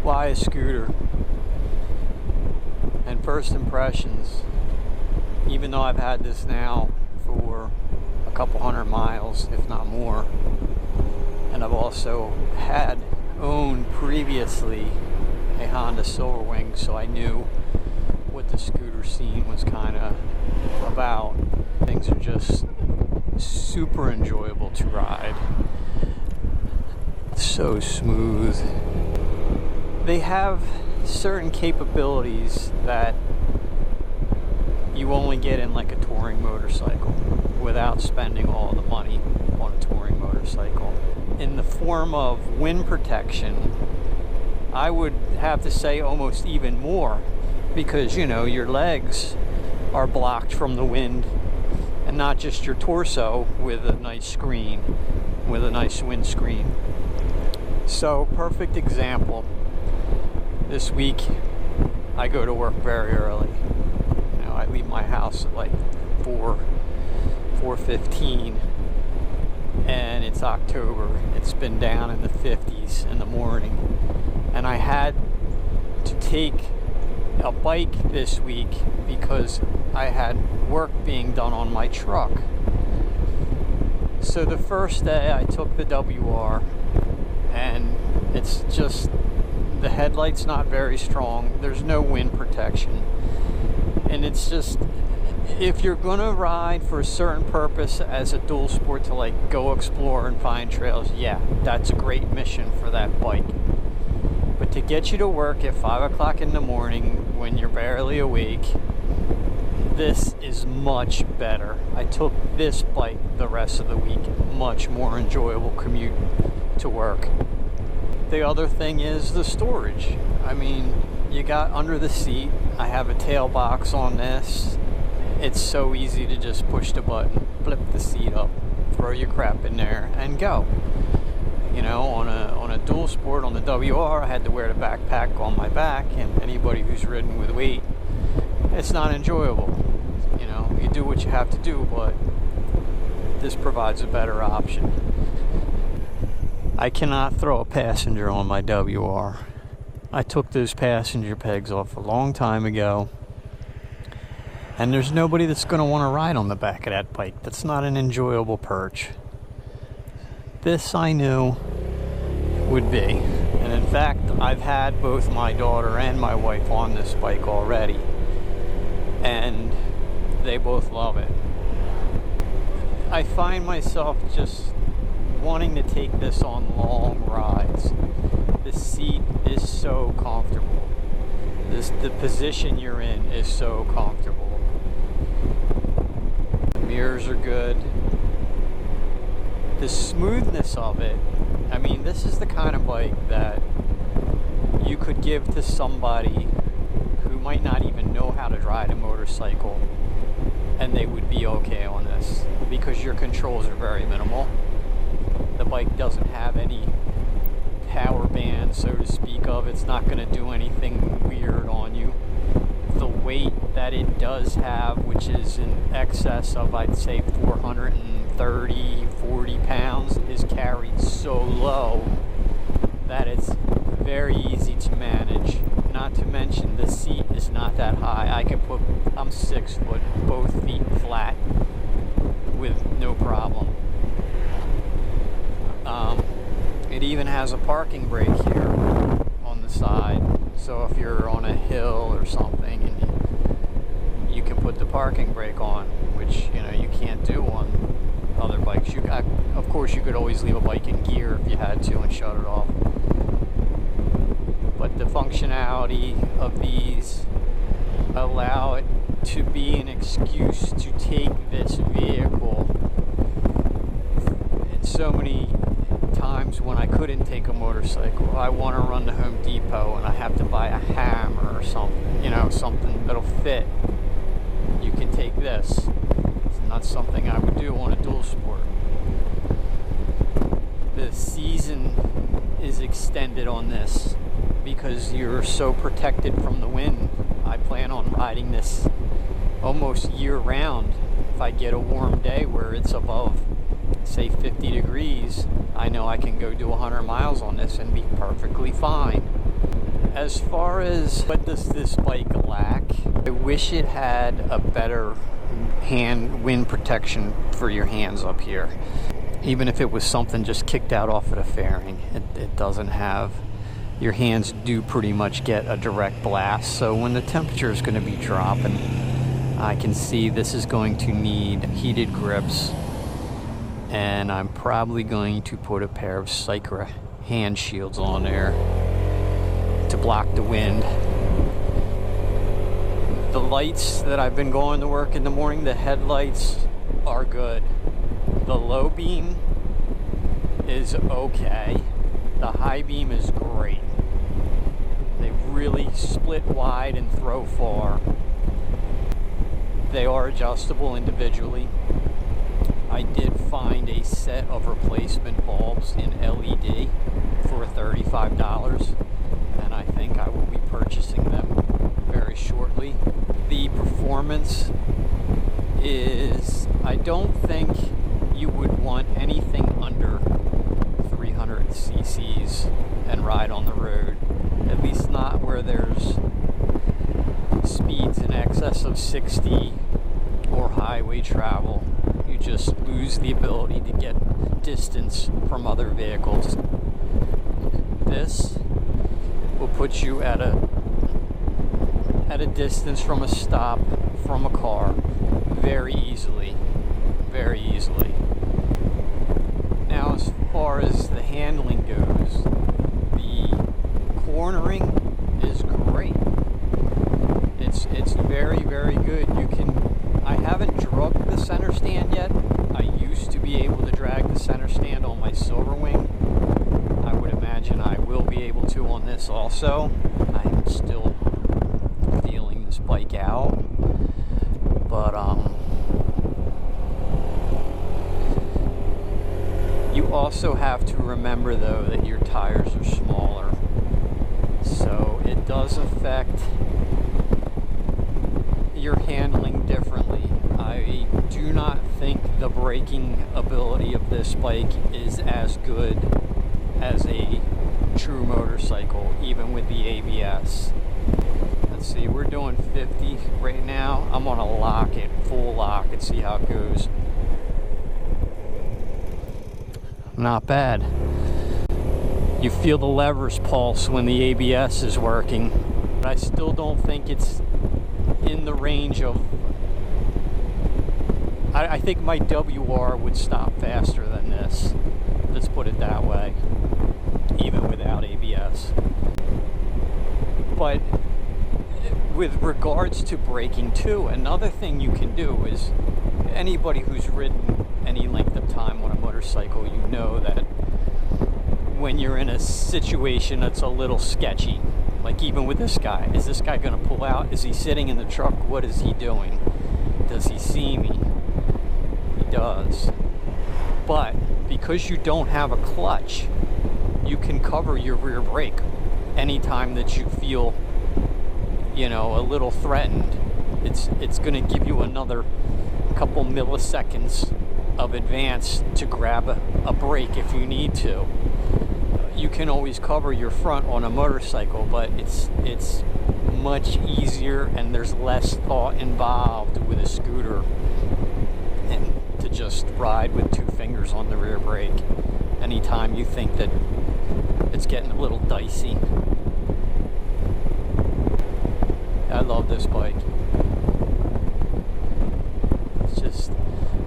Why a scooter? And first impressions, even though I've had this now for a couple hundred miles, if not more, and I've also owned previously a Honda Silverwing, so I knew what the scooter scene was kind of about. Things are just super enjoyable to ride. So smooth. They have certain capabilities that you only get in like a touring motorcycle without spending all the money on a touring motorcycle. In the form of wind protection, I would have to say almost even more, because your legs are blocked from the wind, and not just your torso with a nice screen, with a nice windscreen. So, perfect example. This week, I go to work very early. I leave my house at like 4:15, and it's October. It's been down in the 50s in the morning, and I had to take a bike this week because I had work being done on my truck. So the first day I took the WR, and it's just, the headlight's not very strong, there's no wind protection, and it's just, if you're gonna ride for a certain purpose as a dual sport to like go explore and find trails, yeah, that's a great mission for that bike. But to get you to work at 5 o'clock in the morning when you're barely awake, this is much better. I took this bike the rest of the week. Much more enjoyable commute to work. The other thing is the storage. I mean, you got under the seat. I have a tail box on this. It's so easy to just push the button, flip the seat up, throw your crap in there, and go. On a dual sport, on the WR, I had to wear the backpack on my back, and anybody who's ridden with weight, it's not enjoyable. You do what you have to do, but this provides a better option. I cannot throw a passenger on my WR. I took those passenger pegs off a long time ago, and there's nobody that's going to want to ride on the back of that bike. That's not an enjoyable perch. This I knew would be. And in fact, I've had both my daughter and my wife on this bike already, and they both love it. I find myself just wanting to take this on long rides. The seat is so comfortable. The position you're in is so comfortable. The mirrors are good. The smoothness of it, I mean, this is the kind of bike that you could give to somebody who might not even know how to ride a motorcycle, and they would be okay on this, because your controls are very minimal. The bike doesn't have any power band, so to speak of. It's not going to do anything weird on you. The weight that it does have, which is in excess of, I'd say, 40 pounds, is carried so low that it's very easy to manage. Not to mention, the seat is not that high. I'm 6 foot, both feet flat with no problem. It even has a parking brake here on the side, so if you're on a hill or something, and you can put the parking brake on, which you can't do on other bikes. Of course, you could always leave a bike in gear if you had to and shut it off. But the functionality of these allow it to be an excuse to take this vehicle. And so many times when I couldn't take a motorcycle, I want to run to Home Depot and I have to buy a hammer or something, something that'll fit. You can take this. It's not something I would do on a dual sport. The season is extended on this because you're so protected from the wind. I plan on riding this almost year round. If I get a warm day where it's above, say, 50 degrees, I know I can go do 100 miles on this and be perfectly fine. As far as what does this bike lack, I wish it had a better wind protection for your hands up here. Even if it was something just kicked out off of the fairing, it doesn't have. Your hands do pretty much get a direct blast. So when the temperature is going to be dropping, I can see this is going to need heated grips. And I'm probably going to put a pair of Cycra hand shields on there to block the wind. The lights that I've been going to work in the morning, the headlights are good. The low beam is okay. The high beam is great. They really split wide and throw far. They are adjustable individually. I did find a set of replacement bulbs in LED for $35, and I think I will be purchasing them very shortly. The performance is, I don't think you would want anything under 300 cc's and ride on the road, at least not where there's speeds in excess of 60 or highway travel. You just lose the ability to get distance from other vehicles. This will put you at a distance from a stop from a car very easily. Now, as far as the handling goes, the cornering is great. It's very good. I haven't drugged the center stand yet. I used to be able to drag the center stand on my Silverwing. I would imagine I will be able to on this also. I'm still feeling this bike out, but you also have to remember though that your tires are smaller, so it does affect your handling differently. I do not think the braking ability of this bike is as good as a true motorcycle, even with the ABS. Let's see, we're doing 50 right now. I'm gonna lock it, full lock, and see how it goes. Not bad. You feel the levers pulse when the ABS is working, but I still don't think it's in the range of, I think my WR would stop faster than this. Let's put it that way, even without ABS. But with regards to braking too, another thing you can do is, anybody who's ridden any length of time on a motorcycle, you know that when you're in a situation that's a little sketchy, like even with this guy, is this guy going to pull out? Is he sitting in the truck? What is he doing? Does he see me? He does. But because you don't have a clutch, you can cover your rear brake anytime that you feel, you know, a little threatened. It's going to give you another couple milliseconds of advance to grab a brake if you need to. You can always cover your front on a motorcycle, but it's much easier and there's less thought involved with a scooter and to just ride with two fingers on the rear brake anytime you think that it's getting a little dicey. I love this bike.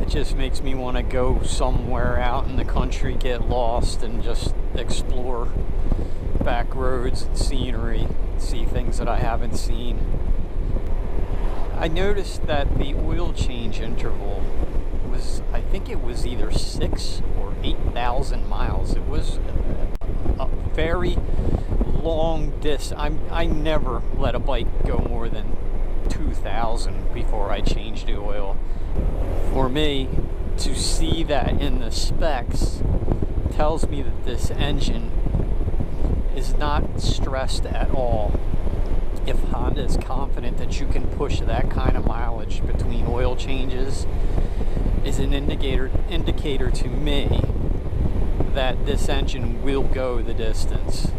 It just makes me want to go somewhere out in the country, get lost, and just explore back roads and scenery, see things that I haven't seen. I noticed that the oil change interval was, I think it was either 6,000 or 8,000 miles. It was a very long distance. I never let a bike go more than 2,000 before I changed the oil. For me, to see that in the specs tells me that this engine is not stressed at all. If Honda is confident that you can push that kind of mileage between oil changes, is an indicator to me that this engine will go the distance.